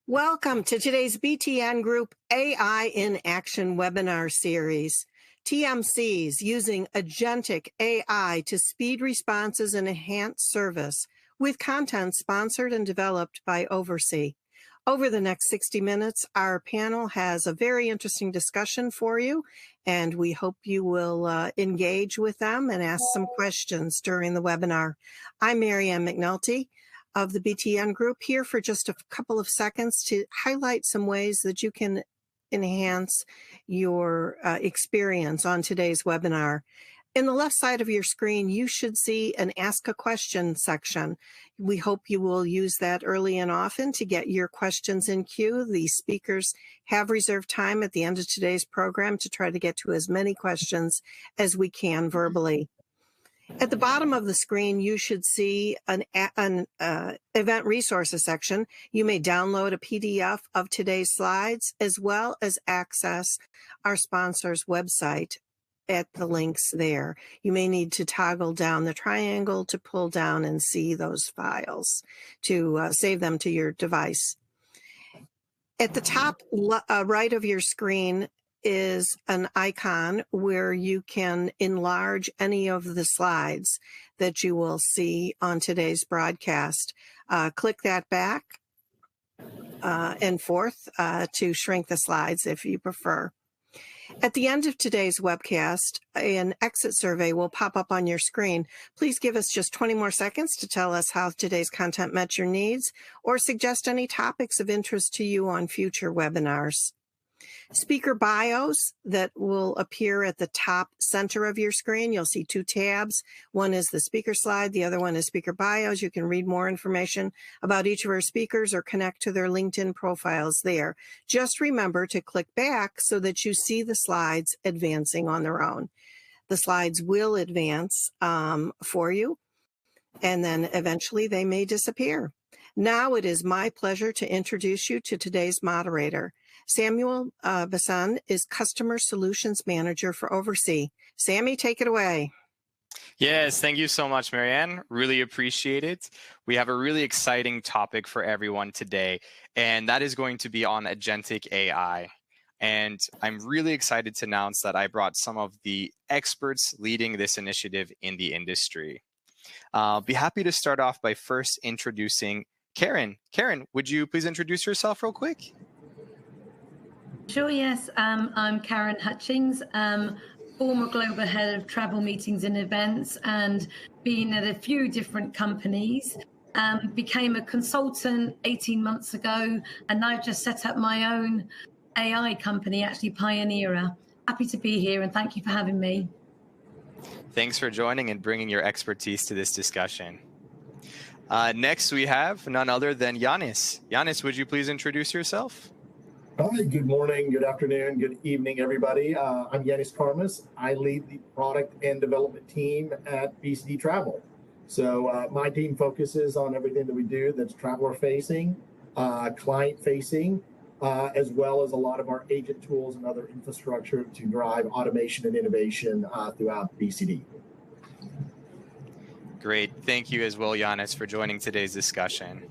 Welcome to today's BTN Group AI in Action webinar series. TMCs using Agentic AI to speed responses and enhance service with content sponsored and developed by Oversee. Over the next 60 minutes, our panel has a very interesting discussion for you, and we hope you will engage with them and ask some questions during the webinar. I'm Mary Ann McNulty of the BTN Group, here for just a couple of seconds to highlight some ways that you can enhance your experience on today's webinar. In the left side of your screen, you should see an Ask a Question section. We hope you will use that early and often to get your questions in queue. The speakers have reserved time at the end of today's program to try to get to as many questions as we can verbally. At the bottom of the screen, you should see an event resources section. You may download a PDF of today's slides, as well as access our sponsor's website at the links there. You may need to toggle down the triangle to pull down and see those files to save them to your device. At the top right of your screen is an icon where you can enlarge any of the slides that you will see on today's broadcast. Click that back and forth to shrink the slides if you prefer. At the end of today's webcast, an exit survey will pop up on your screen. Please give us just 20 more seconds to tell us how today's content met your needs or suggest any topics of interest to you on future webinars. Speaker bios that will appear at the top center of your screen. You'll see two tabs. One is the speaker slide. The other one is speaker bios. You can read more information about each of our speakers or connect to their LinkedIn profiles there. Just remember to click back so that you see the slides advancing on their own. The slides will advance for you, and then eventually they may disappear. Now it is my pleasure to introduce you to today's moderator. Samuel Bassan is Customer Solutions Manager for Oversee. Sammy, take it away. Yes, thank you so much, Marianne. Really appreciate it. We have a really exciting topic for everyone today, and that is going to be on Agentic AI. And I'm really excited to announce that I brought some of the experts leading this initiative in the industry. I'll be happy to start off by first introducing Karen. Karen, would you please introduce yourself real quick? Sure, yes. I'm Karen Hutchings, former global head of travel meetings and events, and been at a few different companies. Became a consultant 18 months ago, and now just set up my own AI company, actually Pioneera. Happy to be here, and thank you for having me. Thanks for joining and bringing your expertise to this discussion. Next, we have none other than Yanis. Yanis, would you please introduce yourself? Hi, good morning, good afternoon, good evening, everybody. I'm Yanis Karmas. I lead the product and development team at BCD Travel. So my team focuses on everything that we do that's traveler-facing, client-facing, as well as a lot of our agent tools and other infrastructure to drive automation and innovation throughout BCD. Great. Thank you as well, Yanis, for joining today's discussion.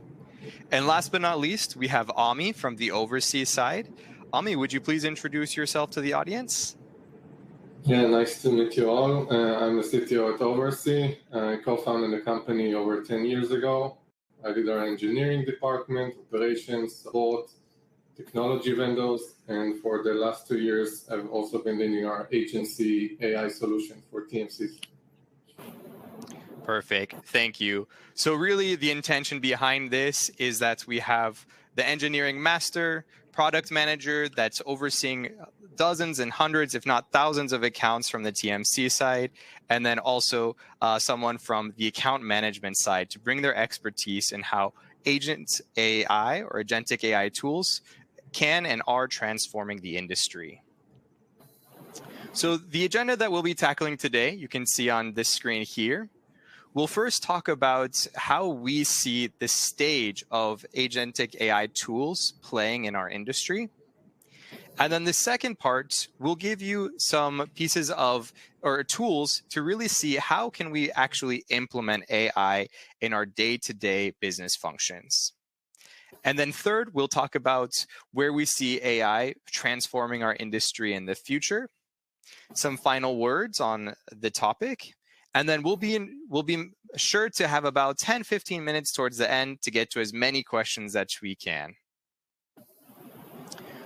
And last but not least, we have Ami from the Oversee side. Ami, would you please introduce yourself to the audience? Yeah, nice to meet you all. I'm the CTO at Oversee. I co-founded the company over 10 years ago. I did our engineering department, operations, support, technology vendors, and for the last 2 years, I've also been leading our agency AI solution for TMCs. Perfect. Thank you. So really the intention behind this is that we have the engineering master, product manager that's overseeing dozens and hundreds, if not thousands of accounts from the TMC side, and then also someone from the account management side to bring their expertise in how agent AI or agentic AI tools can and are transforming the industry. So the agenda that we'll be tackling today, you can see on this screen here. We'll first talk about how we see the stage of agentic AI tools playing in our industry. And then the second part, we'll give you some pieces of or tools to really see how can we actually implement AI in our day-to-day business functions. And then third, we'll talk about where we see AI transforming our industry in the future, some final words on the topic, and then we'll be sure to have about 10-15 minutes towards the end to get to as many questions as we can.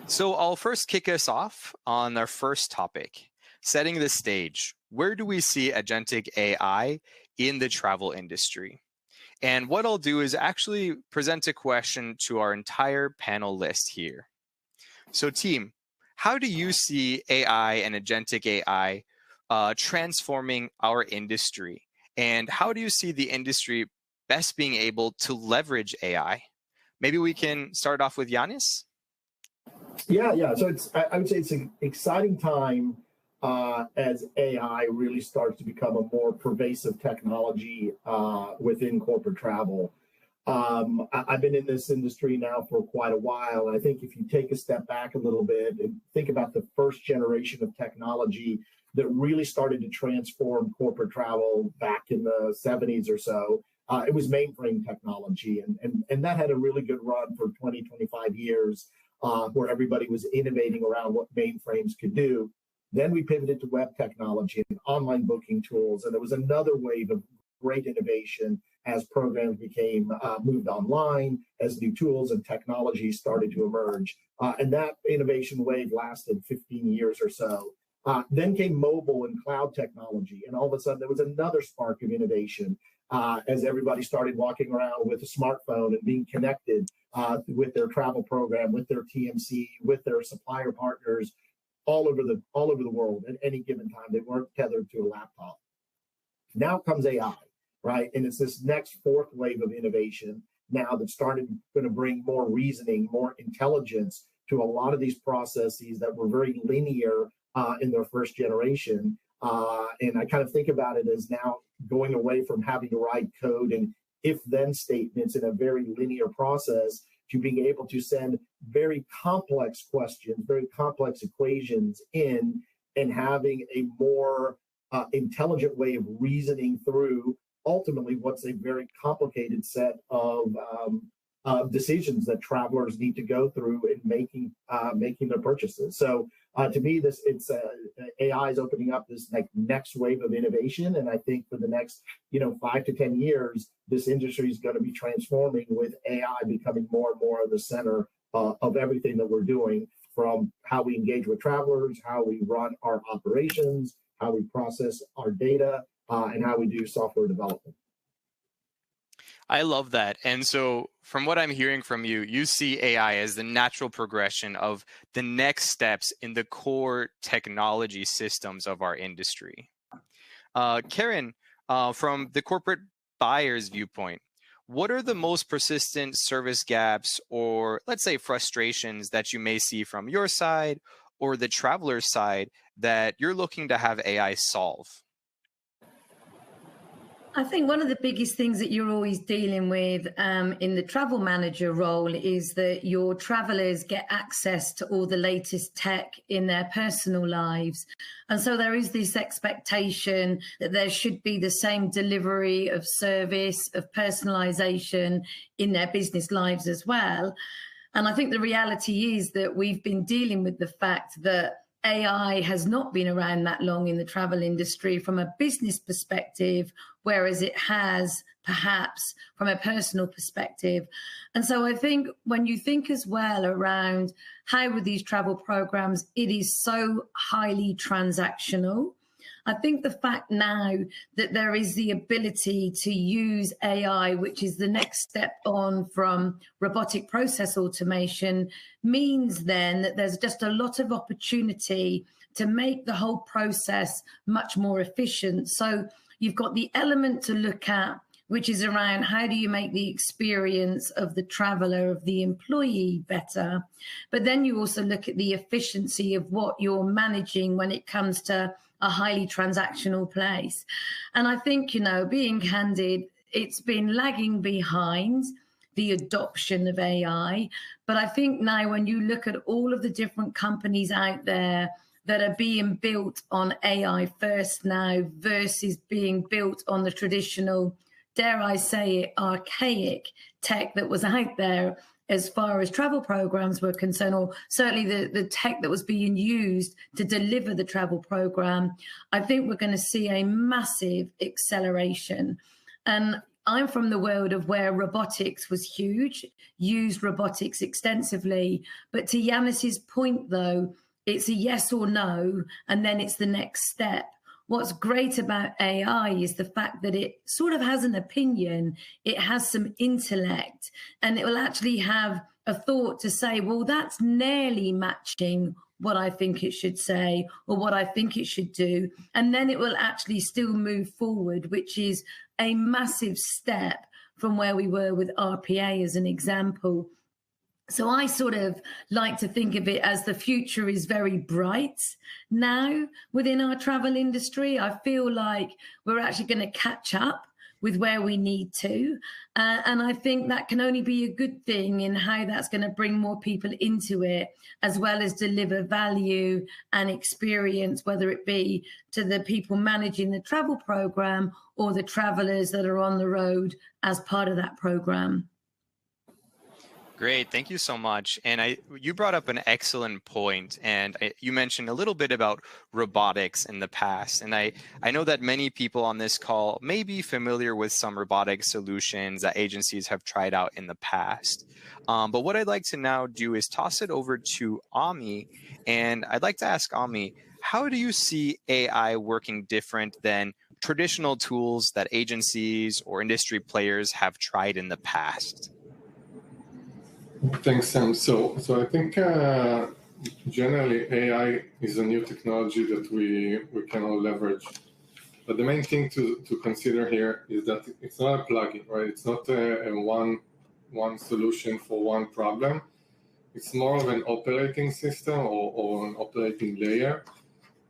So I'll first kick us off on our first topic, setting the stage. Where do we see agentic AI in the travel industry? And what I'll do is actually present a question to our entire panel list here. So team, how do you see AI and agentic AI transforming our industry? And how do you see the industry best being able to leverage AI? Maybe we can start off with Yanis. Yeah. So I would say it's an exciting time as AI really starts to become a more pervasive technology within corporate travel. I've been in this industry now for quite a while. And I think if you take a step back a little bit and think about the first generation of technology that really started to transform corporate travel back in the 70s or so, it was mainframe technology. And that had a really good run for 20, 25 years where everybody was innovating around what mainframes could do. Then we pivoted to web technology and online booking tools. And there was another wave of great innovation as programs became moved online, as new tools and technologies started to emerge. And that innovation wave lasted 15 years or so. Then came mobile and cloud technology. And all of a sudden, there was another spark of innovation as everybody started walking around with a smartphone and being connected with their travel program, with their TMC, with their supplier partners all over the world at any given time. They weren't tethered to a laptop. Now comes AI, right? And it's this next fourth wave of innovation now that's going to bring more reasoning, more intelligence to a lot of these processes that were very linear in their first generation. And I kind of think about it as now going away from having to write code and if-then statements in a very linear process to being able to send very complex questions, very complex equations in, and having a more intelligent way of reasoning through ultimately what's a very complicated set of decisions that travelers need to go through in making their purchases. So to me, AI is opening up this next wave of innovation, and I think for the next 5 to 10 years, this industry is going to be transforming with AI becoming more and more of the center of everything that we're doing, from how we engage with travelers, how we run our operations, how we process our data, and how we do software development. I love that. And so from what I'm hearing from you, you see AI as the natural progression of the next steps in the core technology systems of our industry. Karen, from the corporate buyer's viewpoint, what are the most persistent service gaps or, let's say, frustrations that you may see from your side or the traveler's side that you're looking to have AI solve? I think one of the biggest things that you're always dealing with in the travel manager role is that your travelers get access to all the latest tech in their personal lives. And so there is this expectation that there should be the same delivery of service, of personalization in their business lives as well. And I think the reality is that we've been dealing with the fact that AI has not been around that long in the travel industry from a business perspective, whereas it has perhaps from a personal perspective. And so I think when you think as well around how with these travel programs, it is so highly transactional. I think the fact now that there is the ability to use AI, which is the next step on from robotic process automation, means then that there's just a lot of opportunity to make the whole process much more efficient. So you've got the element to look at, which is around how do you make the experience of the traveler, of the employee better? But then you also look at the efficiency of what you're managing when it comes to a highly transactional place. And I think, being candid, it's been lagging behind the adoption of AI. But I think now when you look at all of the different companies out there that are being built on AI first now versus being built on the traditional dare I say it, archaic tech that was out there as far as travel programs were concerned, or certainly the tech that was being used to deliver the travel program, I think we're going to see a massive acceleration. And I'm from the world of where robotics was huge, used robotics extensively. But to Yanis's point, though, it's a yes or no, and then it's the next step. What's great about AI is the fact that it sort of has an opinion, it has some intellect, and it will actually have a thought to say, well, that's nearly matching what I think it should say or what I think it should do. And then it will actually still move forward, which is a massive step from where we were with RPA as an example. So I sort of like to think of it as the future is very bright now within our travel industry. I feel like we're actually going to catch up with where we need to. And I think that can only be a good thing in how that's going to bring more people into it, as well as deliver value and experience, whether it be to the people managing the travel program or the travelers that are on the road as part of that program. Great, thank you so much. And you brought up an excellent point, and you mentioned a little bit about robotics in the past. And I know that many people on this call may be familiar with some robotic solutions that agencies have tried out in the past. But what I'd like to now do is toss it over to Ami, and I'd like to ask Ami, how do you see AI working different than traditional tools that agencies or industry players have tried in the past? Thanks, Sam. So I think generally AI is a new technology that we can all leverage. But the main thing to consider here is that it's not a plugin, right? It's not a one solution for one problem. It's more of an operating system or an operating layer,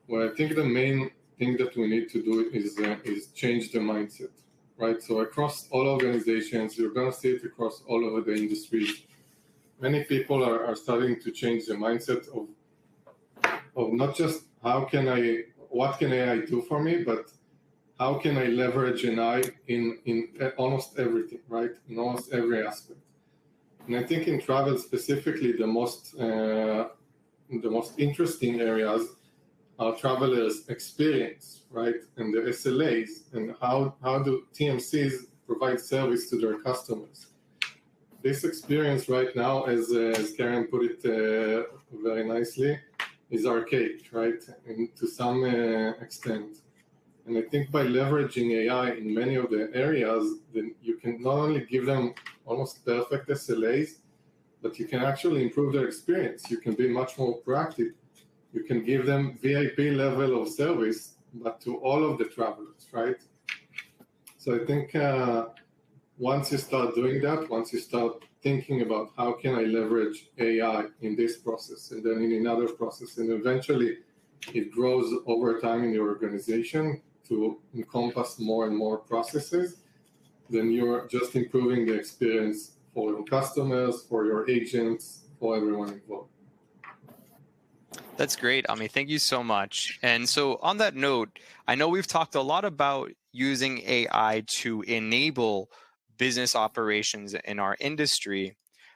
where I think the main thing that we need to do is change the mindset, right? So across all organizations, you're going to see it across all over the industries. Many people are starting to change the mindset of not just what can AI do for me, but how can I leverage AI in almost everything, right? In almost every aspect. And I think in travel specifically, the most interesting areas are travelers' experience, right? And the SLAs, and how do TMCs provide service to their customers. This experience right now, as Karen put it very nicely, is archaic, right? And to some extent. And I think by leveraging AI in many of the areas, then you can not only give them almost perfect SLAs, but you can actually improve their experience. You can be much more proactive. You can give them VIP level of service, but to all of the travelers, right? So I think once you start doing that, once you start thinking about how can I leverage AI in this process and then in another process, and eventually it grows over time in your organization to encompass more and more processes, then you're just improving the experience for your customers, for your agents, for everyone involved. That's great, Ami. Thank you so much. And so on that note, I know we've talked a lot about using AI to enable business operations in our industry.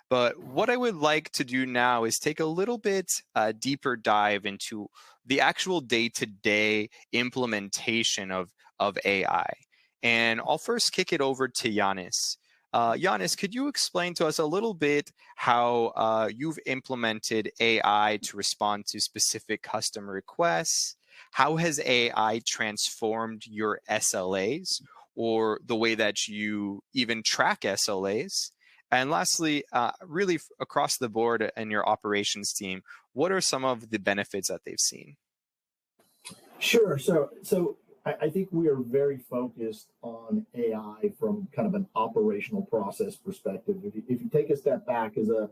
But what I would like to do now is take a little bit deeper dive into the actual day-to-day implementation of AI. And I'll first kick it over to Yanis. Yanis, could you explain to us a little bit how you've implemented AI to respond to specific customer requests? How has AI transformed your SLAs or the way that you even track SLAs? And lastly, really across the board in your operations team, what are some of the benefits that they've seen? Sure. So I think we are very focused on AI from kind of an operational process perspective. If you take a step back as a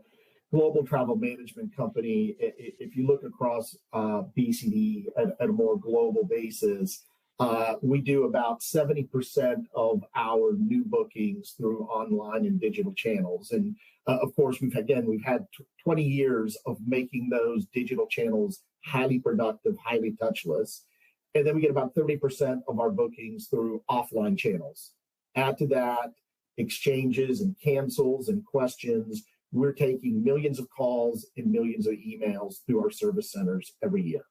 global travel management company, if you look across BCD at a more global basis, we do about 70% of our new bookings through online and digital channels. And of course, we've had 20 years of making those digital channels highly productive, highly touchless. And then we get about 30% of our bookings through offline channels. Add to that exchanges and cancels and questions. We're taking millions of calls and millions of emails through our service centers every year.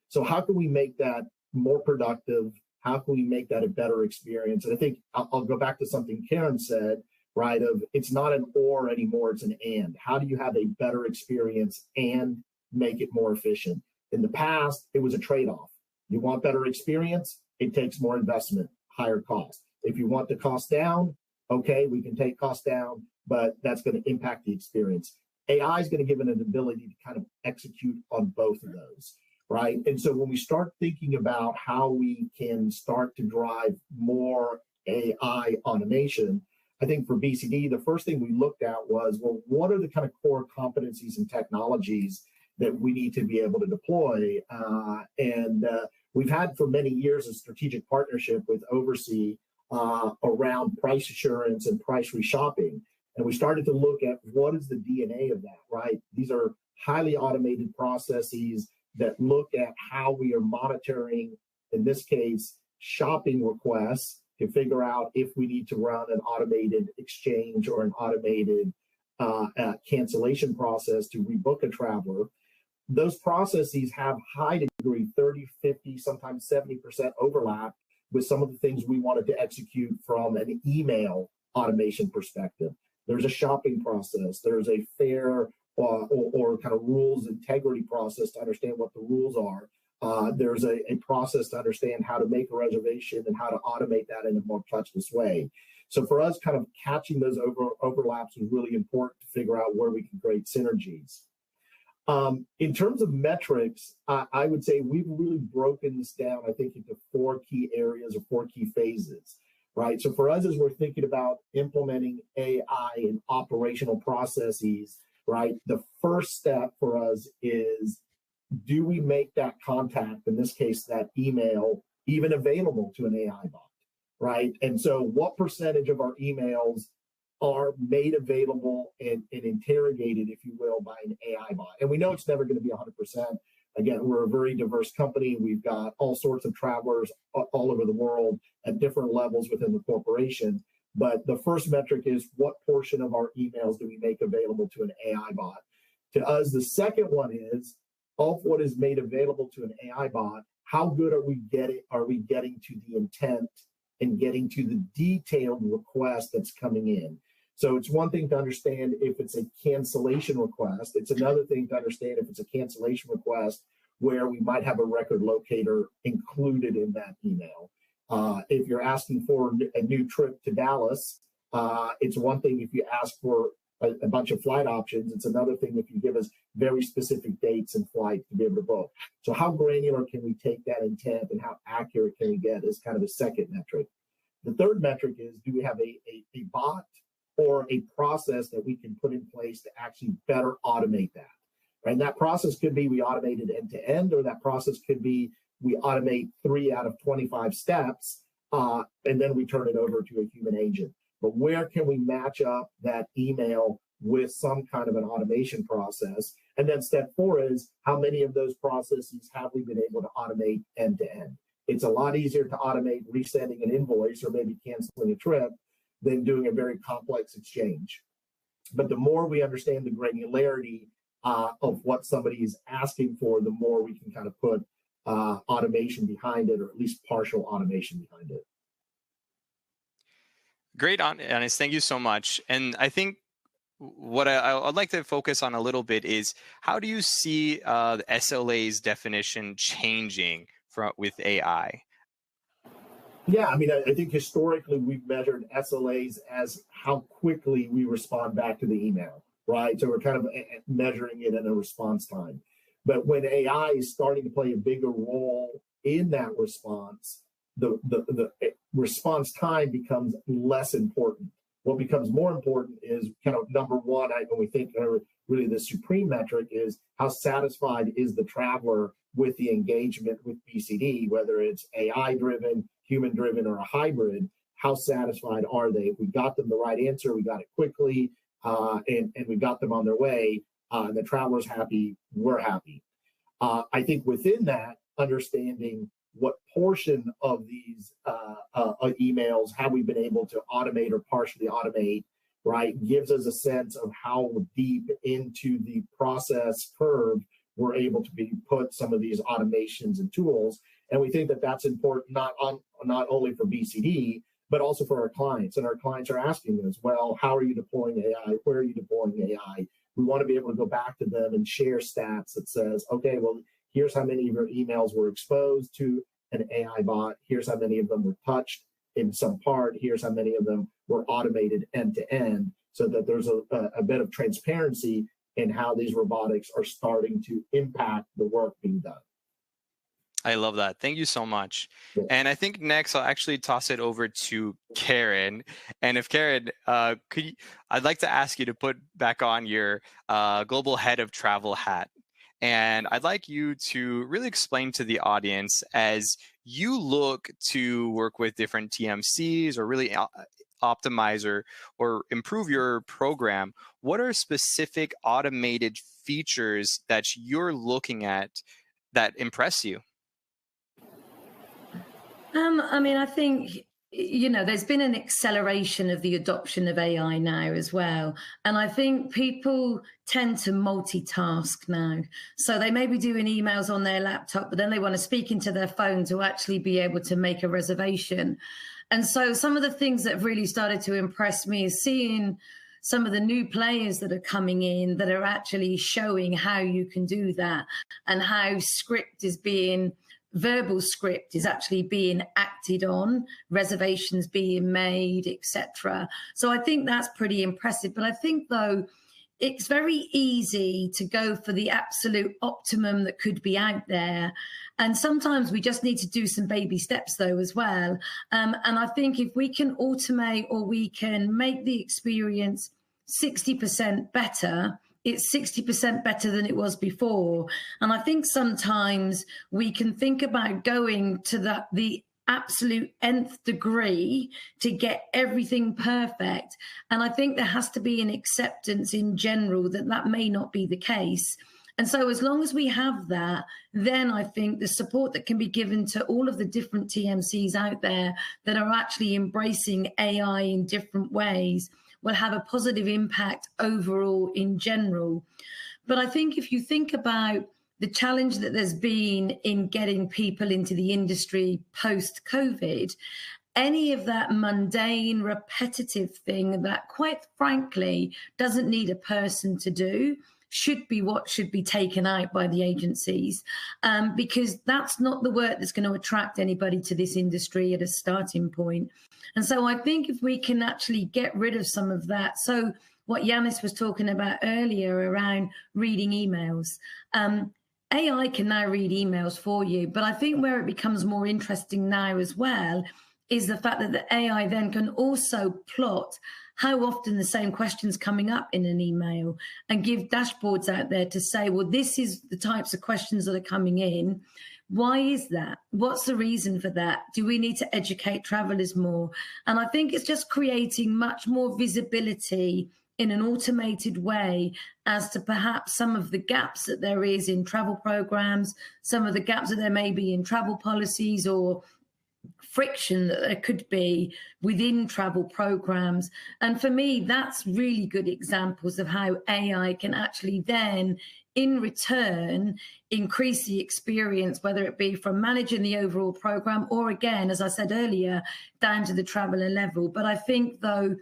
So how can we make that more productive? How can we make that a better experience? And I think I'll go back to something Karen said, right? Of it's not an or anymore, it's an and. How do you have a better experience and make it more efficient? In the past, it was a trade-off. You want better experience, it takes more investment, higher cost. If you want the cost down, okay, we can take cost down, but that's going to impact the experience. AI is going to give it an ability to kind of execute on both of those, right? And so when we start thinking about how we can start to drive more AI automation, I think for BCD, the first thing we looked at was, well, what are the kind of core competencies and technologies that we need to be able to deploy? We've had for many years a strategic partnership with Oversea around price assurance and price reshopping. And we started to look at what is the DNA of that, right? These are highly automated processes that look at how we are monitoring, in this case, shopping requests to figure out if we need to run an automated exchange or an automated cancellation process to rebook a traveler. Those processes have high degree, 30, 50, sometimes 70% overlap with some of the things we wanted to execute from an email automation perspective. There's a shopping process. There's a fair or kind of rules integrity process to understand what the rules are. There's a process to understand how to make a reservation and how to automate that in a more touchless way. So for us, kind of catching those overlaps is really important to figure out where we can create synergies. In terms of metrics, I would say we've really broken this down, I think, into 4 key areas or 4 key phases, right? So for us, as we're thinking about implementing AI in operational processes, right, the first step for us is, do we make that contact, in this case, that email, even available to an AI bot, right? And so what percentage of our emails are made available and interrogated, if you will, by an AI bot? And we know it's never going to be 100%. Again, we're a very diverse company. We've got all sorts of travelers all over the world at different levels within the corporation. But the first metric is, what portion of our emails do we make available to an AI bot? To us, the second one is, of what is made available to an AI bot, how good are we getting to the intent and getting to the detailed request that's coming in? So it's one thing to understand if it's a cancellation request. It's another thing to understand if it's a cancellation request where we might have a record locator included in that email. If you're asking for a new trip to Dallas, it's one thing if you ask for a bunch of flight options. It's another thing if you give us very specific dates and flights to be able to book. So how granular can we take that intent and how accurate can we get is kind of a second metric. The third metric is, do we have a bot or a process that we can put in place to actually better automate that? Right? And that process could be we automated end to end, or that process could be we automate 3 out of 25 steps, and then we turn it over to a human agent. But where can we match up that email with some kind of an automation process? And then step 4 is, how many of those processes have we been able to automate end to end? It's a lot easier to automate resending an invoice or maybe canceling a trip than doing a very complex exchange. But the more we understand the granularity of what somebody is asking for, the more we can kind of put automation behind it, or at least partial automation behind it. Great, Anis. Thank you so much. And I think what I'd like to focus on a little bit is, how do you see the SLA's definition changing with AI? Yeah, I mean, I think historically we've measured SLAs as how quickly we respond back to the email, right? So we're kind of measuring it in a response time. But when AI is starting to play a bigger role in that response, the response time becomes less important. What becomes more important is kind of number one, when we think really the supreme metric is, how satisfied is the traveler with the engagement with BCD, whether it's AI driven, human driven, or a hybrid. How satisfied are they? If we got them the right answer, we got it quickly, and we got them on their way, and the traveler's happy, we're happy. I think within that, understanding what portion of these emails have we been able to automate or partially automate, right, gives us a sense of how deep into the process curve we're able to put some of these automations and tools. And we think that that's important, not only for BCD, but also for our clients. And our clients are asking us, well, how are you deploying AI? Where are you deploying AI? We want to be able to go back to them and share stats that says, okay, well, here's how many of your emails were exposed to an AI bot. Here's how many of them were touched in some part. Here's how many of them were automated end to end, so that there's a bit of transparency in how these robotics are starting to impact the work being done. I love that. Thank you so much. Yeah. And I think next I'll actually toss it over to Karen. And if Karen, I'd like to ask you to put back on your global head of travel hat. And I'd like you to really explain to the audience, as you look to work with different TMCs or really optimize or improve your program, what are specific automated features that you're looking at that impress you? I mean, I think, there's been an acceleration of the adoption of AI now as well. And I think people tend to multitask now. So they may be doing emails on their laptop, but then they want to speak into their phone to actually be able to make a reservation. And so some of the things that have really started to impress me is seeing some of the new players that are coming in that are actually showing how you can do that, and how verbal script is actually being acted on, reservations being made, etc. So I think that's pretty impressive. But I think, though, it's very easy to go for the absolute optimum that could be out there. And sometimes we just need to do some baby steps, though, as well. And I think if we can automate, or we can make the experience 60% better, it's 60% better than it was before. And I think sometimes we can think about going to the absolute nth degree to get everything perfect. And I think there has to be an acceptance in general that may not be the case. And so as long as we have that, then I think the support that can be given to all of the different TMCs out there that are actually embracing AI in different ways will have a positive impact overall in general. But I think if you think about the challenge that there's been in getting people into the industry post-COVID, any of that mundane, repetitive thing that, quite frankly, doesn't need a person to do should be what should be taken out by the agencies, because that's not the work that's going to attract anybody to this industry at a starting point. And so I think if we can actually get rid of some of that, so what Yanis was talking about earlier around reading emails, AI can now read emails for you. But I think where it becomes more interesting now as well is the fact that the AI then can also plot how often the same question's coming up in an email, and give dashboards out there to say, well, this is the types of questions that are coming in. Why is that? What's the reason for that? Do we need to educate travelers more? And I think it's just creating much more visibility in an automated way as to perhaps some of the gaps that there is in travel programs, some of the gaps that there may be in travel policies, or friction that there could be within travel programs. And for me, that's really good examples of how AI can actually then, in return, increase the experience, whether it be from managing the overall program, or again, as I said earlier, down to the traveler level. But I think, though,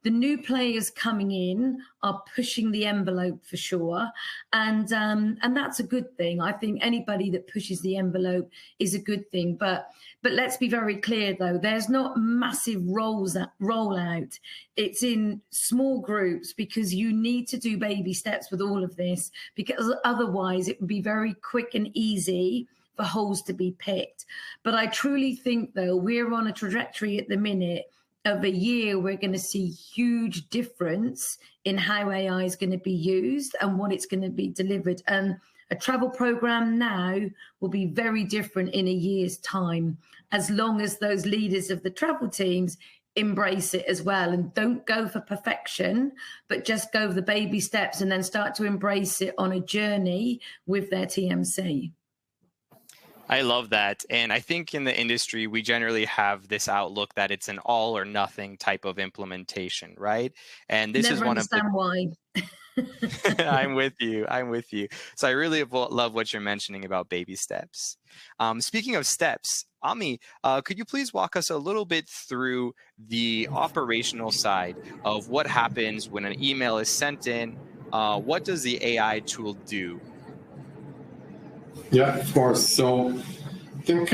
the new players coming in are pushing the envelope for sure. And that's a good thing. I think anybody that pushes the envelope is a good thing. But let's be very clear, though, there's not massive rollout. It's in small groups, because you need to do baby steps with all of this, because otherwise it would be very quick and easy for holes to be picked. But I truly think, though, we're on a trajectory at the minute of a year we're going to see huge difference in how AI is going to be used and what it's going to be delivered. And a travel program now will be very different in a year's time, as long as those leaders of the travel teams embrace it as well, and don't go for perfection, but just go the baby steps and then start to embrace it on a journey with their TMC. I love that. And I think in the industry, we generally have this outlook that it's an all or nothing type of implementation, right? And this is Never one of the understand why. I'm with you. I'm with you. So I really love what you're mentioning about baby steps. Speaking of steps, Ami, could you please walk us a little bit through the operational side of what happens when an email is sent in? What does the AI tool do? Yeah, of course. So I think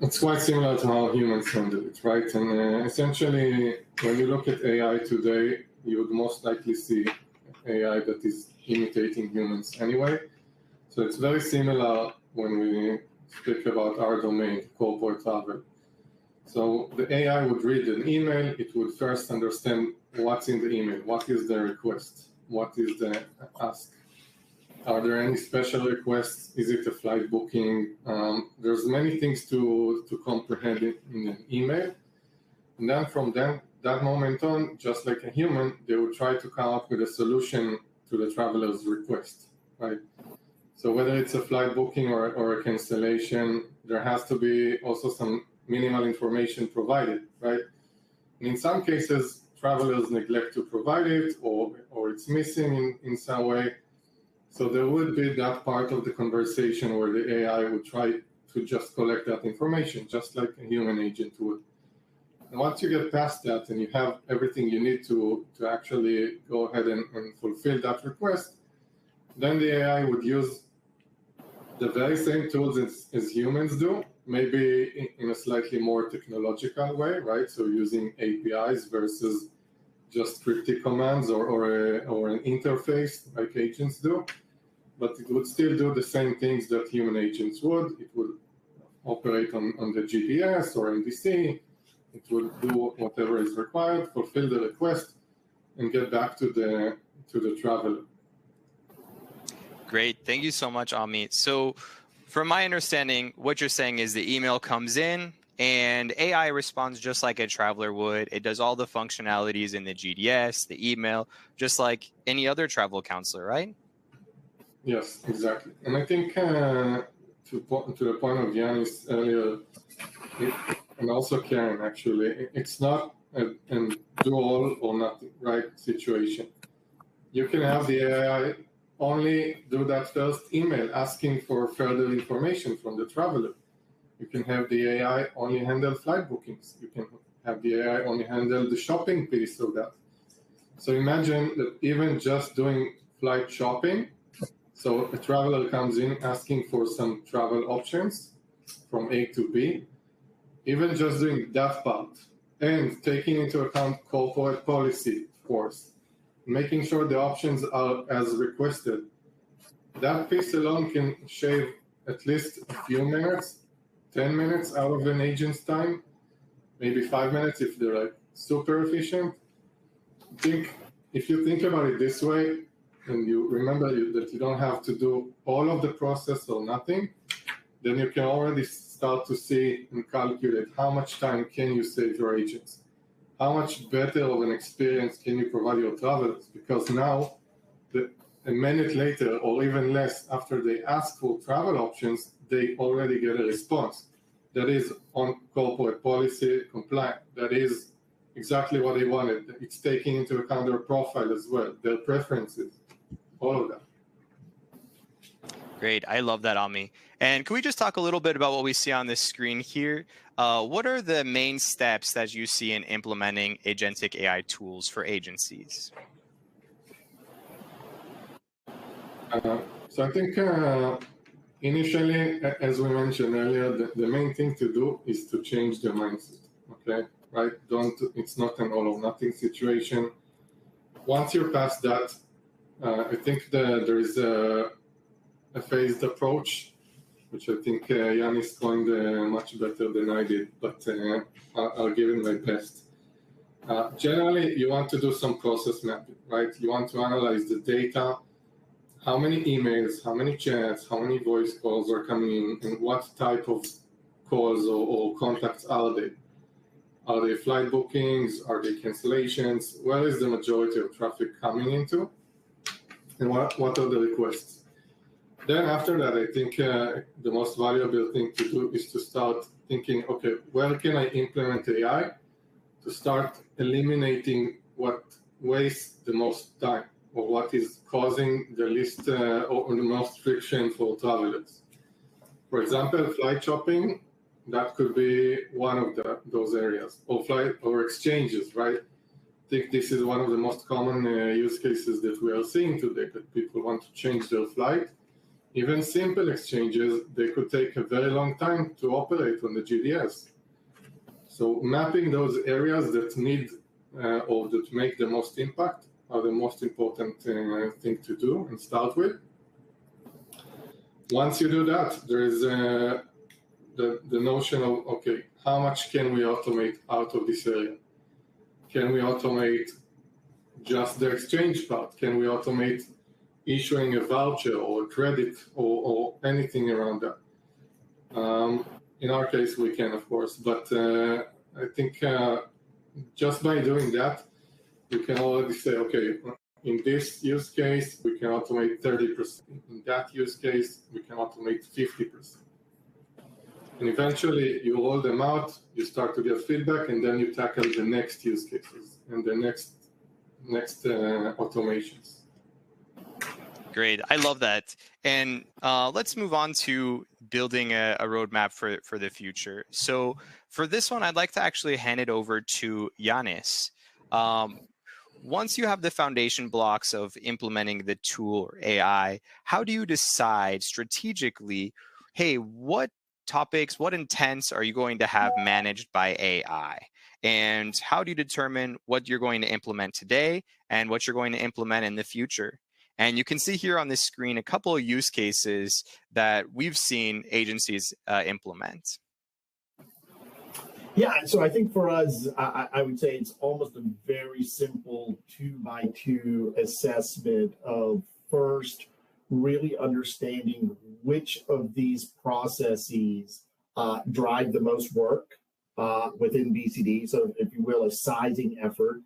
it's quite similar to how humans handle it, right? And essentially, when you look at AI today, you would most likely see AI that is imitating humans anyway. So it's very similar when we speak about our domain, corporate travel. So the AI would read an email, it would first understand what's in the email, what is the request, what is the ask. Are there any special requests? Is it a flight booking? There's many things to comprehend in an email. And then from that moment on, just like a human, they would try to come up with a solution to the traveler's request, right? So whether it's a flight booking or a cancellation, there has to be also some minimal information provided, right? And in some cases, travelers neglect to provide it or it's missing in some way. So there would be that part of the conversation where the AI would try to just collect that information, just like a human agent would. And once you get past that and you have everything you need to actually go ahead and fulfill that request, then the AI would use the very same tools as humans do, maybe in a slightly more technological way, right? So using APIs versus just cryptic commands or an interface like agents do. But it would still do the same things that human agents would. It would operate on the GDS or NDC. It would do whatever is required, fulfill the request, and get back to the traveler. Great. Thank you so much, Ami. So from my understanding, what you're saying is the email comes in and AI responds just like a traveler would. It does all the functionalities in the GDS, the email, just like any other travel counselor, right? Yes, exactly. And I think to the point of Yanis earlier, and also Karen, actually, it's not a do all or nothing, right, situation. You can have the AI only do that first email asking for further information from the traveler. You can have the AI only handle flight bookings. You can have the AI only handle the shopping piece of that. So imagine that even just doing flight shopping, so a traveler comes in asking for some travel options from A to B, even just doing that part and taking into account corporate policy, of course, making sure the options are as requested. That piece alone can shave at least a few minutes, 10 minutes out of an agent's time, maybe 5 minutes if they're like super efficient. If you think about it this way, and you remember that you don't have to do all of the process or nothing, then you can already start to see and calculate how much time can you save your agents. How much better of an experience can you provide your travelers? Because now, a minute later or even less after they ask for travel options, they already get a response that is on corporate policy compliant. That is exactly what they wanted. It's taking into account their profile as well, their preferences, all of that. Great. I love that, Ami. And can we just talk a little bit about what we see on this screen here? What are the main steps that you see in implementing agentic AI tools for agencies? So I think initially, as we mentioned earlier, the main thing to do is to change the mindset, okay? Right? It's not an all or nothing situation. Once you're past that, I think there is a phased approach, which I think Yanis coined much better than I did, but I'll give it my best. Generally, you want to do some process mapping, right? You want to analyze the data, how many emails, how many chats, how many voice calls are coming in, and what type of calls or contacts are they? Are they flight bookings? Are they cancellations? Where is the majority of traffic coming into? And what are the requests? Then after that, I think the most valuable thing to do is to start thinking, okay, where can I implement AI to start eliminating what wastes the most time, or what is causing the least or the most friction for travelers. For example, flight shopping, that could be one of those areas, or flight or exchanges, right? I think this is one of the most common use cases that we are seeing today, that people want to change their flight. Even simple exchanges, they could take a very long time to operate on the GDS. So mapping those areas that need or that make the most impact are the most important thing to do and start with. Once you do that, there is the notion of, okay, how much can we automate out of this area? Can we automate just the exchange part? Can we automate issuing a voucher or a credit or anything around that? In our case, we can, of course, but I think just by doing that, you can already say, okay, in this use case, we can automate 30%. In that use case, we can automate 50%. And eventually, you roll them out, you start to get feedback, and then you tackle the next use cases and the next automations. Great. I love that. And let's move on to building a roadmap for the future. So for this one, I'd like to actually hand it over to Yanis. Once you have the foundation blocks of implementing the tool or AI, how do you decide strategically, hey, what topics, what intents are you going to have managed by AI? And how do you determine what you're going to implement today and what you're going to implement in the future? And you can see here on this screen a couple of use cases that we've seen agencies implement. Yeah, so I think for us, I would say it's almost a very simple 2x2 assessment of first really understanding which of these processes drive the most work within BCD. So if you will, a sizing effort.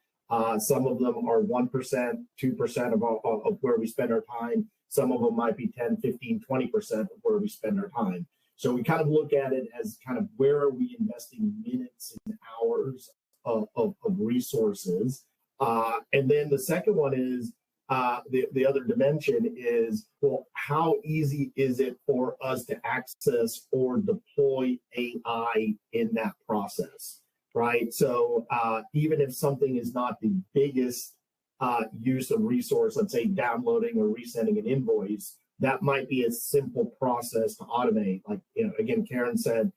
Some of them are 1%, 2% of where we spend our time. Some of them might be 10, 15, 20% of where we spend our time. So we kind of look at it as kind of where are we investing minutes and hours of resources. And then the second one is the other dimension is, well, how easy is it for us to access or deploy AI in that process? Right. So even if something is not the biggest use of resource, let's say downloading or resending an invoice, that might be a simple process to automate. Like, again, Karen said,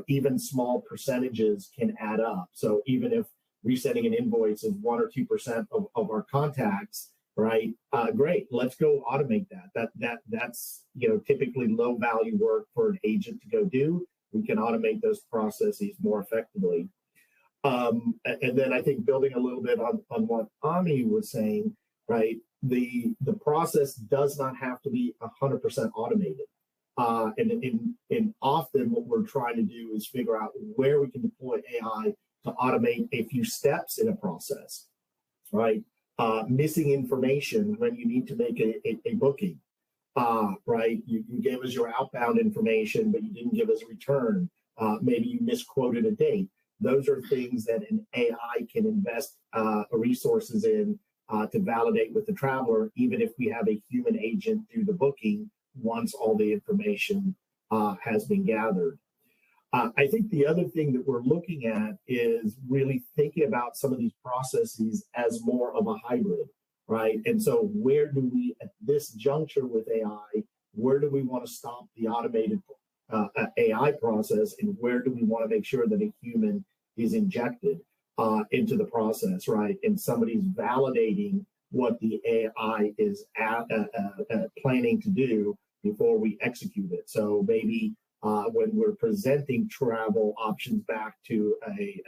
even small percentages can add up. So even if resending an invoice is 1 or 2% of our contacts, right? Great. Let's go automate that. That's typically low value work for an agent to go do. We can automate those processes more effectively. And then I think building a little bit on what Ami was saying, right? The process does not have to be 100% automated. And often what we're trying to do is figure out where we can deploy AI to automate a few steps in a process, right? Missing information when you need to make a booking. Right? You gave us your outbound information, but you didn't give us a return. Maybe you misquoted a date. Those are things that an AI can invest resources in to validate with the traveler, even if we have a human agent do the booking once all the information has been gathered. I think the other thing that we're looking at is really thinking about some of these processes as more of a hybrid. Right. And so where do we, at this juncture with AI, where do we want to stop the automated AI process, and where do we want to make sure that a human is injected into the process, right? And somebody's validating what the AI is planning to do before we execute it. So maybe when we're presenting travel options back to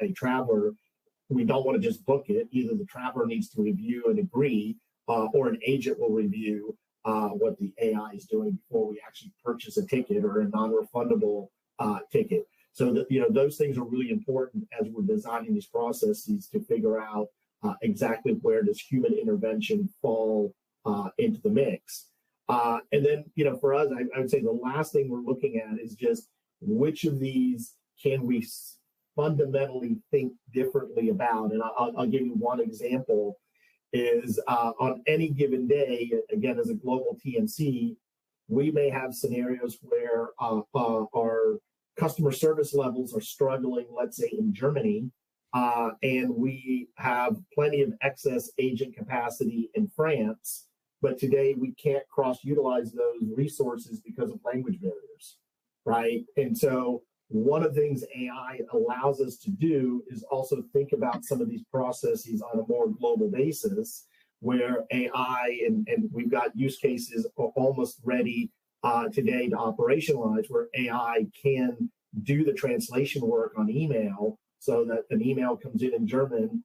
a traveler, we don't want to just book it. Either the traveler needs to review and agree, or an agent will review what the AI is doing before we actually purchase a ticket or a non-refundable ticket. So that, those things are really important as we're designing these processes to figure out exactly where does human intervention fall into the mix. And then, for us, I would say the last thing we're looking at is just which of these can we fundamentally think differently about. And I'll give you one example is on any given day, again, as a global TMC, we may have scenarios where our customer service levels are struggling, let's say in Germany, and we have plenty of excess agent capacity in France, but today we can't cross-utilize those resources because of language barriers, right? And so one of the things AI allows us to do is also think about some of these processes on a more global basis, where AI, and we've got use cases almost ready today to operationalize, where AI can do the translation work on email so that an email comes in German,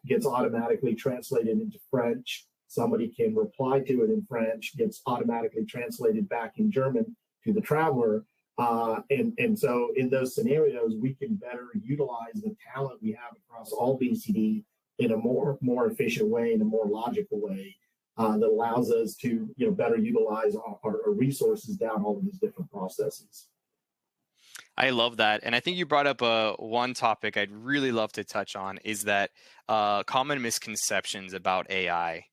gets automatically translated into French. Somebody can reply to it in French, gets automatically translated back in German to the traveler. And so in those scenarios, we can better utilize the talent we have across all BCD in a more efficient way, in a more logical way, that allows us to better utilize our resources down all of these different processes. I love that. And I think you brought up one topic I'd really love to touch on is that common misconceptions about AI.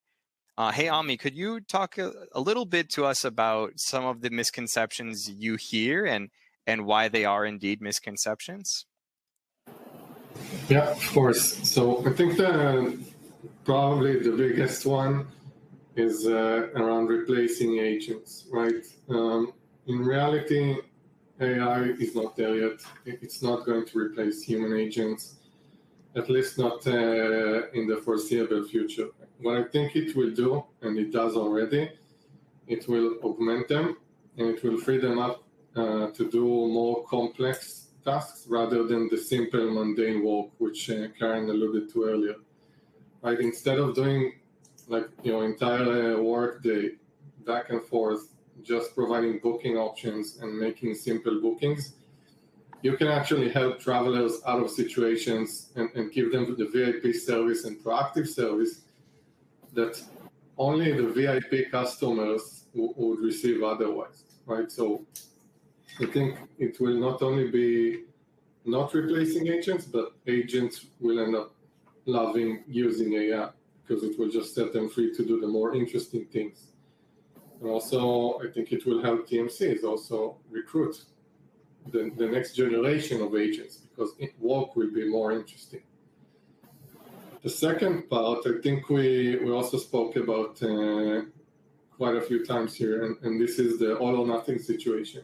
Hey, Ami, could you talk a little bit to us about some of the misconceptions you hear and why they are indeed misconceptions? Yeah, of course. So I think probably the biggest one is around replacing agents, right? In reality, AI is not there yet. It's not going to replace human agents, at least not in the foreseeable future. What I think it will do, and it does already, it will augment them, and it will free them up to do more complex tasks rather than the simple mundane work, which Karen alluded to earlier. Right? Instead of doing entire work day back and forth, just providing booking options and making simple bookings, you can actually help travelers out of situations and give them the VIP service and proactive service that only the VIP customers would receive otherwise, right? So I think it will not only be not replacing agents, but agents will end up loving using AI because it will just set them free to do the more interesting things. And also, I think it will help TMCs also recruit the next generation of agents because work will be more interesting. The second part, I think we also spoke about quite a few times here, and this is the all or nothing situation.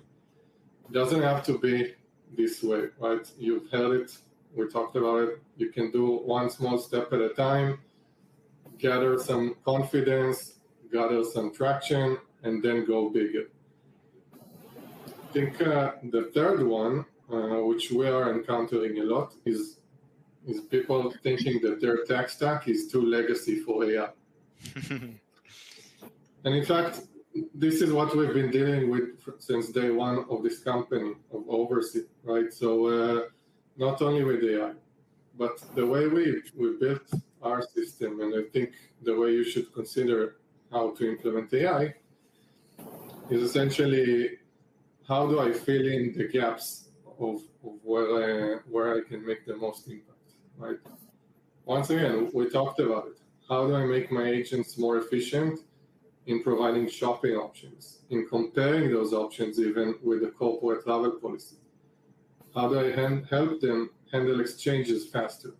It doesn't have to be this way, right? You've heard it, we talked about it. You can do one small step at a time, gather some confidence, gather some traction, and then go bigger. I think the third one, which we are encountering a lot, is people thinking that their tech stack is too legacy for AI. And in fact, this is what we've been dealing with since day one of this company, of Oversea, right? So not only with AI, but the way we built our system, and I think the way you should consider how to implement AI, is essentially how do I fill in the gaps of where I can make the most impact, right? Once again, we talked about it. How do I make my agents more efficient in providing shopping options, in comparing those options even with the corporate travel policy? How do I help them handle exchanges faster?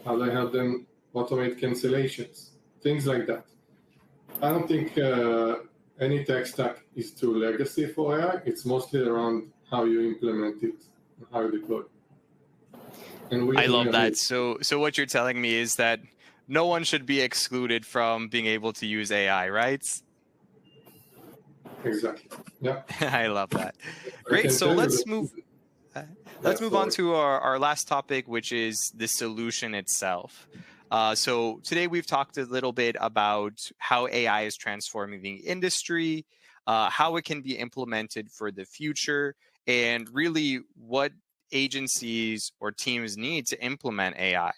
How do I help them automate cancellations? Things like that. I don't think any tech stack is too legacy for AI. It's mostly around how you implement it and how you deploy it. And I love that. So what you're telling me is that no one should be excluded from being able to use AI, right? Exactly. Yeah. I love that. Great. So let's move on to our last topic, which is the solution itself. So today we've talked a little bit about how AI is transforming the industry, how it can be implemented for the future, and really what agencies or teams need to implement AI.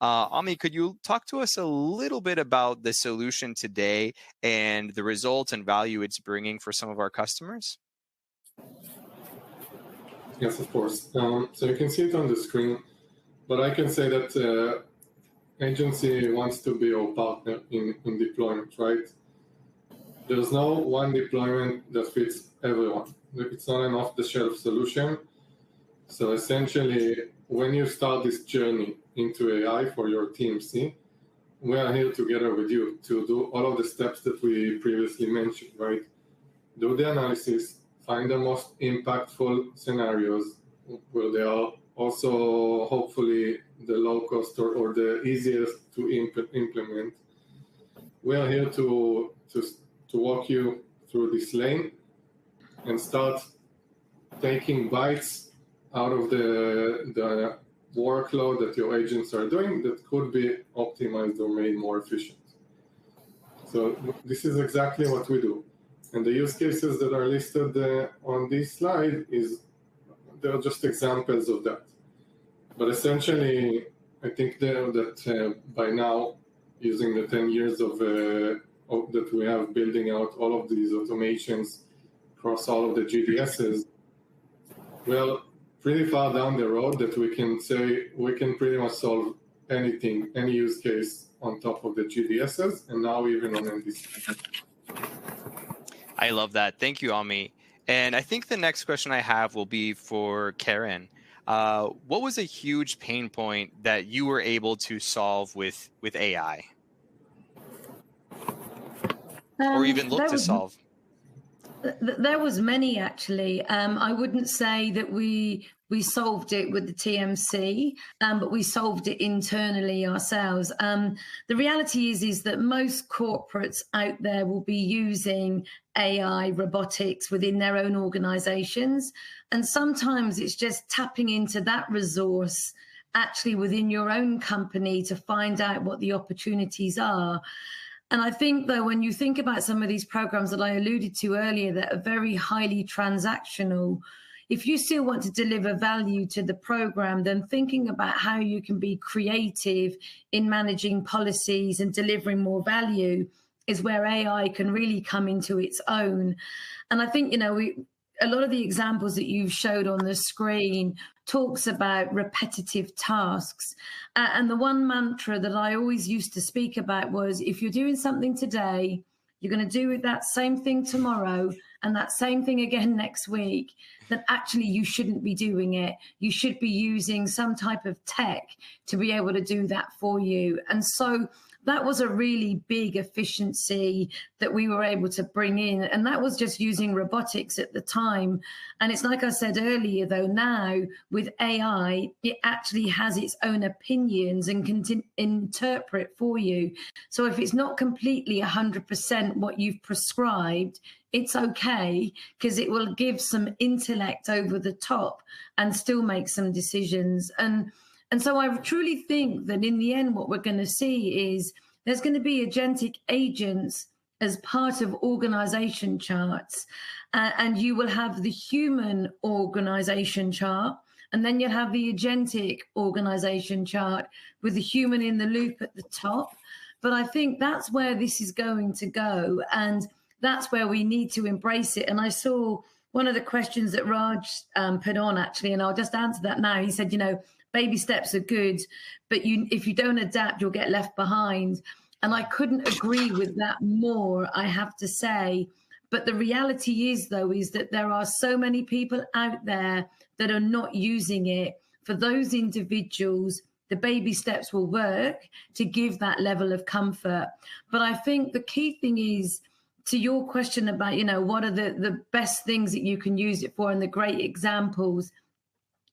Ami, could you talk to us a little bit about the solution today and the results and value it's bringing for some of our customers? Yes, of course. So you can see it on the screen, but I can say that agency wants to be our partner in deployment, right? There's no one deployment that fits everyone. It's not an off-the-shelf solution. So essentially, when you start this journey into AI for your TMC, we are here together with you to do all of the steps that we previously mentioned, right? Do the analysis, find the most impactful scenarios where they are also hopefully the low cost or the easiest to implement. We are here to walk you through this lane and start taking bites out of the workload that your agents are doing that could be optimized or made more efficient. So this is exactly what we do. And the use cases that are listed on this slide they're just examples of that. But essentially, I think that by now, using the 10 years that we have building out all of these automations across all of the GDSs, well, pretty far down the road that we can say we can pretty much solve anything, any use case on top of the GDSs, and now even on NDC. I love that. Thank you, Ami. And I think the next question I have will be for Karen. What was a huge pain point that you were able to solve with AI? Or even look to solve? There was many, actually. I wouldn't say that we solved it with the TMC, but we solved it internally ourselves. The reality is that most corporates out there will be using AI robotics within their own organizations. And sometimes it's just tapping into that resource actually within your own company to find out what the opportunities are. And I think, though, when you think about some of these programs that I alluded to earlier that are very highly transactional, if you still want to deliver value to the program, then thinking about how you can be creative in managing policies and delivering more value is where AI can really come into its own. And I think, a lot of the examples that you've showed on the screen talks about repetitive tasks. And the one mantra that I always used to speak about was, if you're doing something today, you're going to do that same thing tomorrow and that same thing again next week, then actually you shouldn't be doing it. You should be using some type of tech to be able to do that for you. And so that was a really big efficiency that we were able to bring in. And that was just using robotics at the time. And it's like I said earlier, though, now with AI, it actually has its own opinions and can interpret for you. So if it's not completely 100% what you've prescribed, it's okay, because it will give some intellect over the top and still make some decisions. And so I truly think that in the end, what we're going to see is there's going to be agentic agents as part of organization charts. And you will have the human organization chart, and then you'll have the agentic organization chart with the human in the loop at the top. But I think that's where this is going to go. And that's where we need to embrace it. And I saw one of the questions that Raj put on, actually, and I'll just answer that now. He said, baby steps are good, but if you don't adapt, you'll get left behind. And I couldn't agree with that more, I have to say. But the reality is, though, is that there are so many people out there that are not using it. For those individuals, the baby steps will work to give that level of comfort. But I think the key thing is, to your question about, what are the best things that you can use it for and the great examples,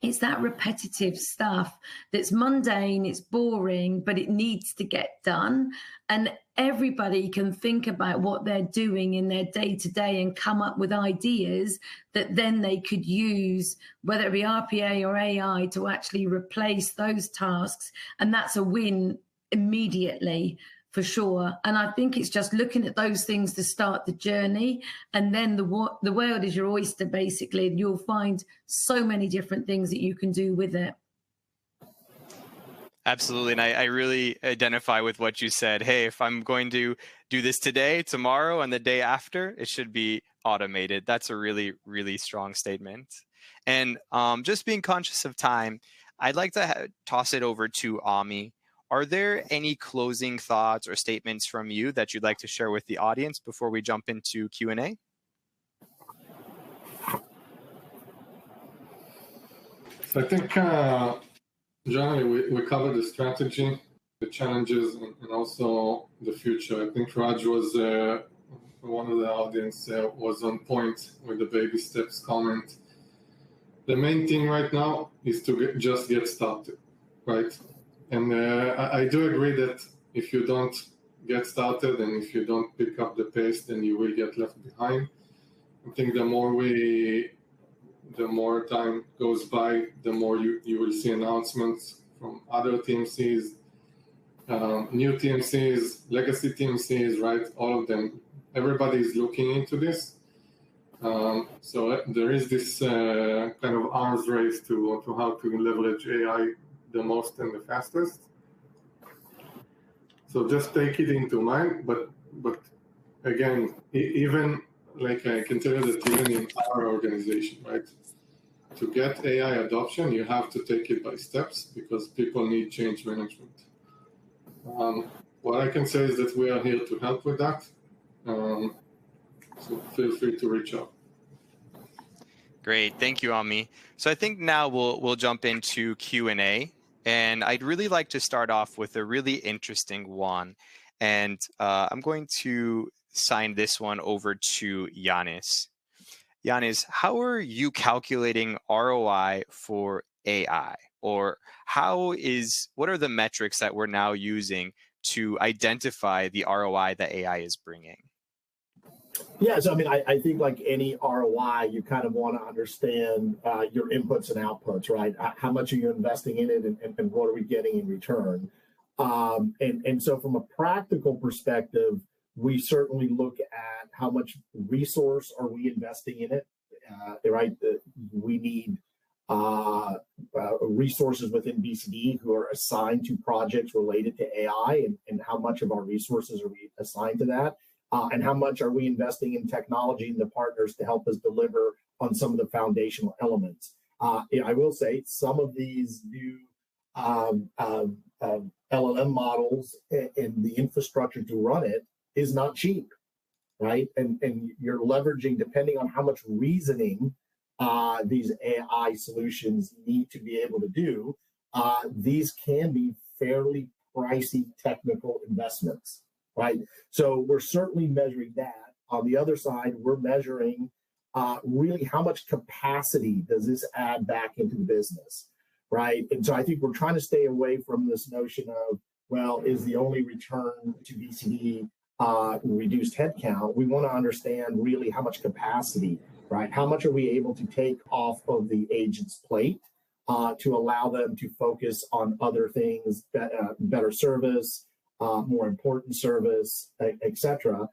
it's that repetitive stuff that's mundane, it's boring, but it needs to get done. And everybody can think about what they're doing in their day-to-day and come up with ideas that then they could use, whether it be RPA or AI, to actually replace those tasks. And that's a win immediately, for sure. And I think it's just looking at those things to start the journey, and then the world is your oyster, basically, and you'll find so many different things that you can do with it. Absolutely. And I really identify with what you said. Hey, if I'm going to do this today, tomorrow, and the day after, it should be automated. That's a really, really strong statement. And just being conscious of time, I'd like to toss it over to Ami. Are there any closing thoughts or statements from you that you'd like to share with the audience before we jump into Q&A? So I think generally we covered the strategy, the challenges, and also the future. I think Raj was one of the audience was on point with the baby steps comment. The main thing right now is to just get started, right? And I do agree that if you don't get started and if you don't pick up the pace, then you will get left behind. I think the more time goes by, the more you will see announcements from other TMCs, new TMCs, legacy TMCs, right? All of them. Everybody is looking into this. So there is this kind of arms race to how to leverage AI the most and the fastest. So just take it into mind. But again, even like I can tell you that even in our organization, right, to get AI adoption, you have to take it by steps because people need change management. What I can say is that we are here to help with that. So feel free to reach out. Great, thank you, Ami. So I think now we'll jump into Q&A, and I'd really like to start off with a really interesting one, and I'm going to sign this one over to Yanis. Yanis, how are you calculating ROI for AI, or what are the metrics that we're now using to identify the ROI that AI is bringing? Yeah, so I mean, I think like any ROI, you kind of want to understand your inputs and outputs, right? How much are you investing in it, and what are we getting in return? And so from a practical perspective, we certainly look at how much resource are we investing in it, right? We need resources within BCD who are assigned to projects related to AI, and how much of our resources are we assigned to that? And how much are we investing in technology and the partners to help us deliver on some of the foundational elements? I will say some of these new LLM models and the infrastructure to run it is not cheap, right? And you're leveraging, depending on how much reasoning these AI solutions need to be able to do, these can be fairly pricey technical investments. Right, so we're certainly measuring that. On the other side, we're measuring really how much capacity does this add back into the business, right? And so I think we're trying to stay away from this notion of, well, is the only return to BCD reduced headcount? We want to understand really how much capacity, right? How much are we able to take off of the agent's plate to allow them to focus on other things, better service, more important service, etc.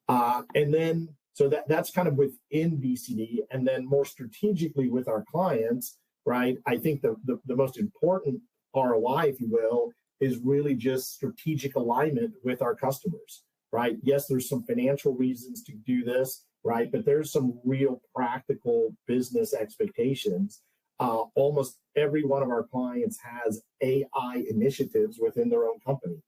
And then, so that's kind of within BCD, and then more strategically with our clients, right? I think the most important ROI, if you will, is really just strategic alignment with our customers, right? Yes, there's some financial reasons to do this, right? But there's some real practical business expectations. Almost every one of our clients has AI initiatives within their own company.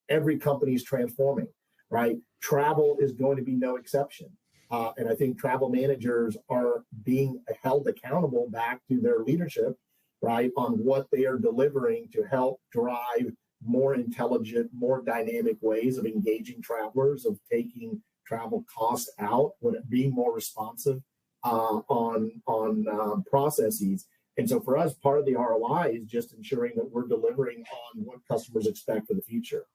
Every company is transforming, right? Travel is going to be no exception. And I think travel managers are being held accountable back to their leadership, right, on what they are delivering to help drive more intelligent, more dynamic ways of engaging travelers, of taking travel costs out, being more responsive on processes. And so for us, part of the ROI is just ensuring that we're delivering on what customers expect for the future.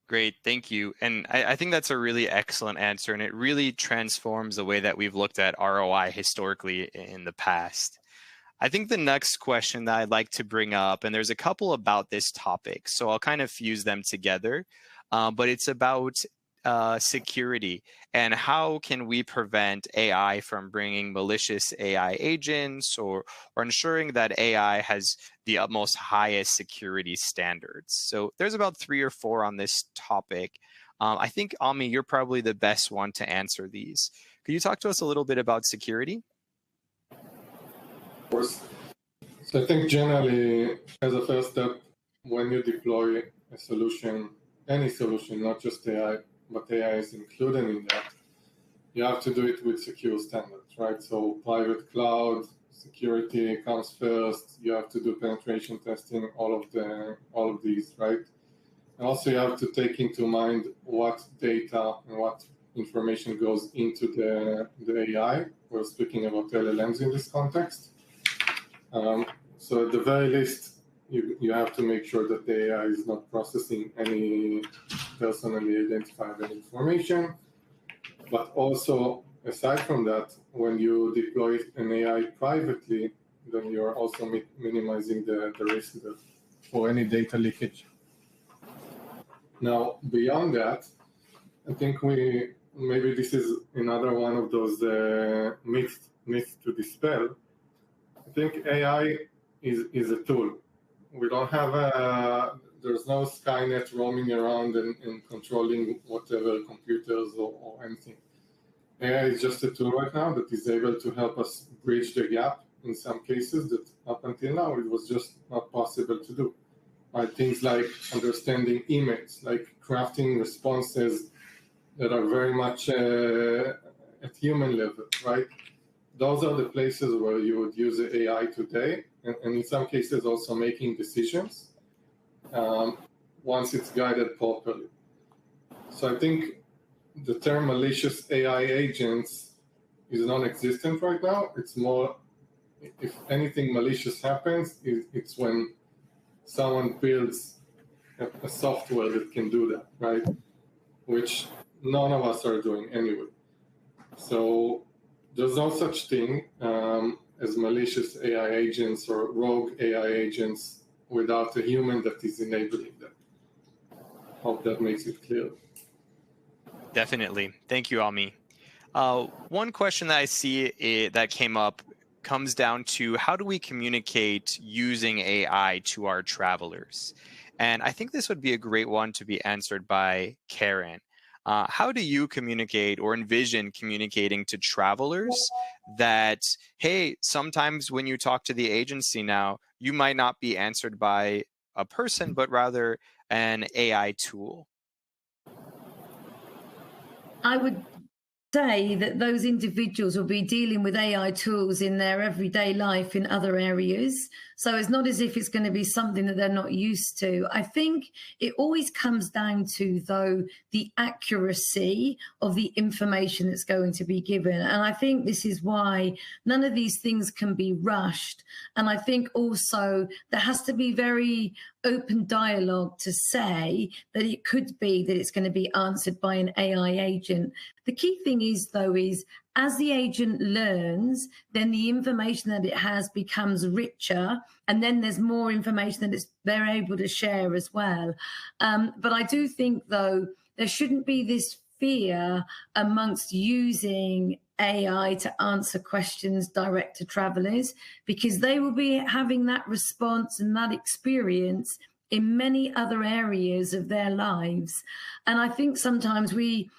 Great, thank you. And I think that's a really excellent answer, and it really transforms the way that we've looked at ROI historically in the past. I think the next question that I'd like to bring up, and there's a couple about this topic, so I'll kind of fuse them together, but it's about security, and how can we prevent AI from bringing malicious AI agents, or ensuring that AI has the utmost highest security standards? So there's about 3 or 4 on this topic. I think, Ami, you're probably the best one to answer these. Could you talk to us a little bit about security? Of course. So I think generally, as a first step, when you deploy a solution, any solution, not just AI, but AI is included in that, you have to do it with secure standards, right? So private cloud security comes first. You have to do penetration testing, all of these, right? And also you have to take into mind what data and what information goes into the AI. We're speaking about LLMs in this context. So at the very least, you have to make sure that the AI is not processing any personally identifiable information. But also, aside from that, when you deploy an AI privately, then you're also minimizing the risk for any data leakage. Now, beyond that, I think maybe this is another one of those myths to dispel. I think AI is a tool. We don't have there's no Skynet roaming around and controlling whatever computers or anything. AI is just a tool right now that is able to help us bridge the gap in some cases that up until now it was just not possible to do. Right? Things like understanding emails, like crafting responses that are very much at human level, right? Those are the places where you would use AI today, and in some cases also making decisions once it's guided properly. So I think the term malicious AI agents is non-existent right now. It's more, if anything malicious happens, it's when someone builds a software that can do that, right? Which none of us are doing anyway. So there's no such thing as malicious AI agents or rogue AI agents without a human that is enabling them. Hope that makes it clear. Definitely. Thank you, Ami. One question that I see that came up comes down to, how do we communicate using AI to our travelers? And I think this would be a great one to be answered by Karen. How do you communicate or envision communicating to travelers that, hey, sometimes when you talk to the agency now, you might not be answered by a person, but rather an AI tool? I would say that those individuals will be dealing with AI tools in their everyday life in other areas. So it's not as if it's going to be something that they're not used to. I think it always comes down to, though, the accuracy of the information that's going to be given. And I think this is why none of these things can be rushed. And I think also there has to be very open dialogue to say that it could be that it's going to be answered by an AI agent. The key thing is, though, is as the agent learns, then the information that it has becomes richer, and then there's more information that they're able to share as well. But I do think, though, there shouldn't be this fear amongst using AI to answer questions direct to travelers, because they will be having that response and that experience in many other areas of their lives. And I think sometimes we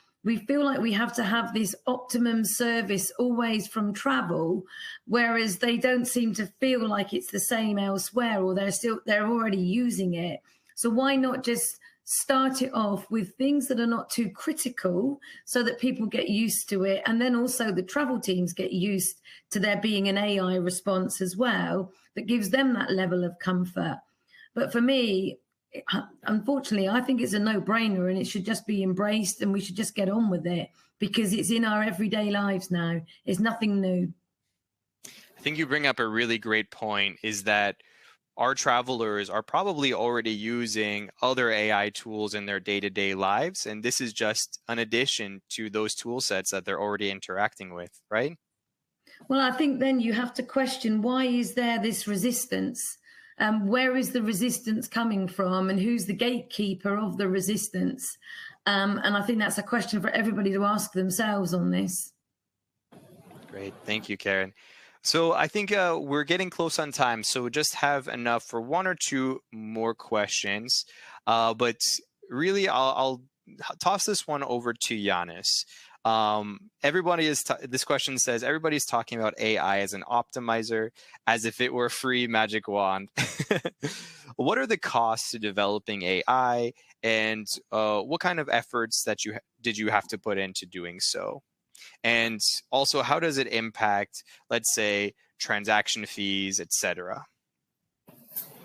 feel like we have to have this optimum service always from travel, whereas they don't seem to feel like it's the same elsewhere, or they're already using it. So why not just start it off with things that are not too critical so that people get used to it, and then also the travel teams get used to there being an AI response as well that gives them that level of comfort. But for me, unfortunately, I think it's a no-brainer, and it should just be embraced, and we should just get on with it because it's in our everyday lives now. It's nothing new. I think you bring up a really great point, is that our travelers are probably already using other AI tools in their day-to-day lives, and this is just an addition to those tool sets that they're already interacting with, right? Well, I think then you have to question, why is there this resistance? where is the resistance coming from, and who's the gatekeeper of the resistance? And I think that's a question for everybody to ask themselves on this. Great. Thank you, Karen. So I think we're getting close on time, so just have enough for one or two more questions. But really, I'll toss this one over to Yanis. This question says, everybody's talking about AI as an optimizer, as if it were a free magic wand. What are the costs to developing AI, and what kind of efforts did you have to put into doing so? And also, how does it impact, let's say, transaction fees, etc.?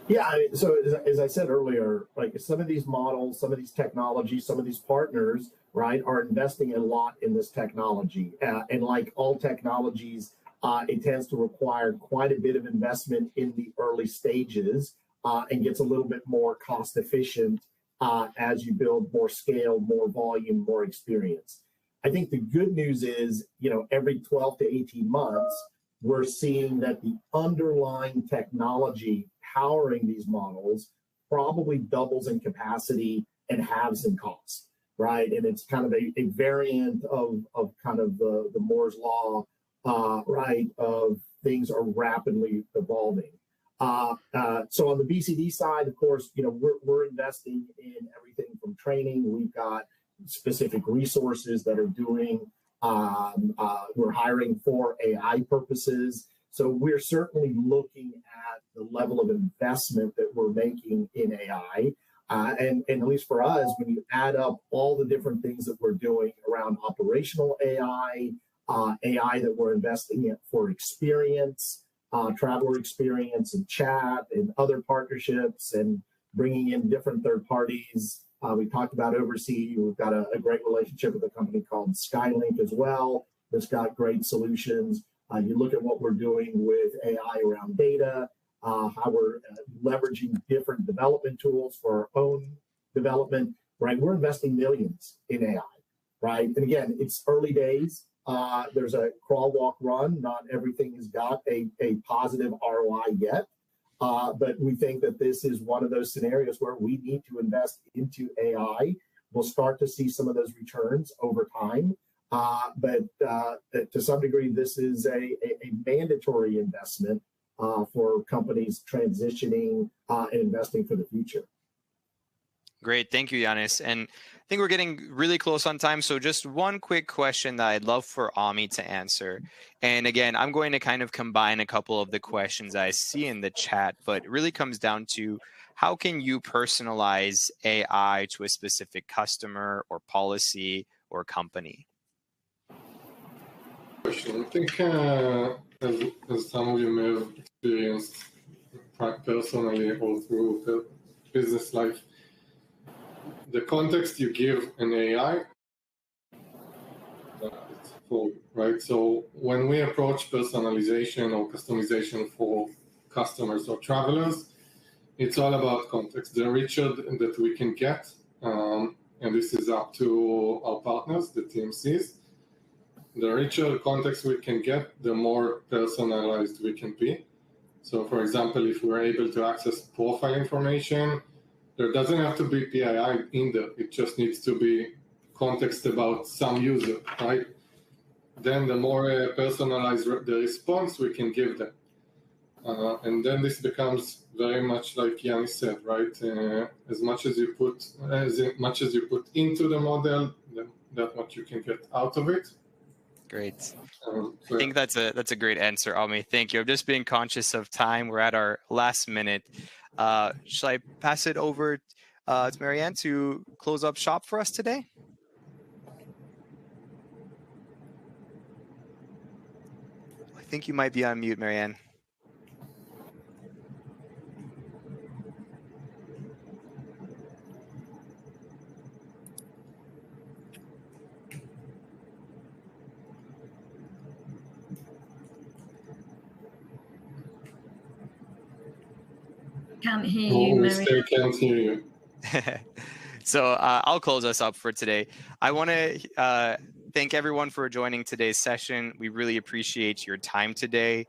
Yeah, so as I said earlier, like some of these models, some of these technologies, some of these partners, right, are investing a lot in this technology. And like all technologies, it tends to require quite a bit of investment in the early stages and gets a little bit more cost efficient as you build more scale, more volume, more experience. I think the good news is, every 12 to 18 months, we're seeing that the underlying technology powering these models probably doubles in capacity and halves in cost, right? And it's kind of a variant of kind of the Moore's law, right, of things are rapidly evolving. So on the BCD side, of course, we're investing in everything from training. We've got specific resources that are doing, we're hiring for AI purposes. So we're certainly looking at the level of investment that we're making in AI. And at least for us, when you add up all the different things that we're doing around operational AI, AI that we're investing in for experience, traveler experience and chat and other partnerships, and bringing in different third parties. We talked about overseas. We've got a great relationship with a company called Skylink as well that's got great solutions. You look at what we're doing with AI around data, how we're leveraging different development tools for our own development, right? We're investing millions in AI, right? And again, it's early days. There's a crawl, walk, run. Not everything has got a positive ROI yet. But we think that this is one of those scenarios where we need to invest into AI. We'll start to see some of those returns over time. But to some degree, this is a mandatory investment for companies transitioning and investing for the future. Great. Thank you, Yanis. And I think we're getting really close on time. So just one quick question that I'd love for Ami to answer. And again, I'm going to kind of combine a couple of the questions I see in the chat, but it really comes down to how can you personalize AI to a specific customer or policy or company? I think as some of you may have experienced personally or through the business life, the context you give an AI, it's full, right? So when we approach personalization or customization for customers or travelers, it's all about context. The richer that we can get, and this is up to our partners, the TMCs, the richer context we can get, the more personalized we can be. So for example, if we're able to access profile information, there doesn't have to be PII in there. It just needs to be context about some user, right? Then the more personalized the response we can give them. And then this becomes very much like Yanis said, right? As much as you put into the model, that's what you can get out of it. Great. I think that's a great answer, Ami. Thank you. I'm just being conscious of time. We're at our last minute. Shall I pass it over to Marianne to close up shop for us today? I think you might be on mute, Marianne. Can't hear you, Mary. I can't hear you. So I'll close us up for today. I want to thank everyone for joining today's session. We really appreciate your time today.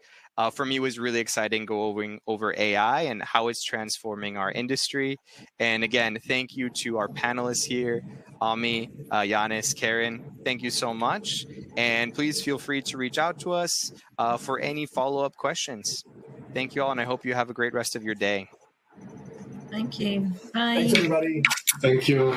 For me, it was really exciting going over AI and how it's transforming our industry. And again, thank you to our panelists here, Ami, Yanis, Karen. Thank you so much. And please feel free to reach out to us for any follow-up questions. Thank you all, and I hope you have a great rest of your day. Thank you. Bye. Thanks, everybody. Thank you.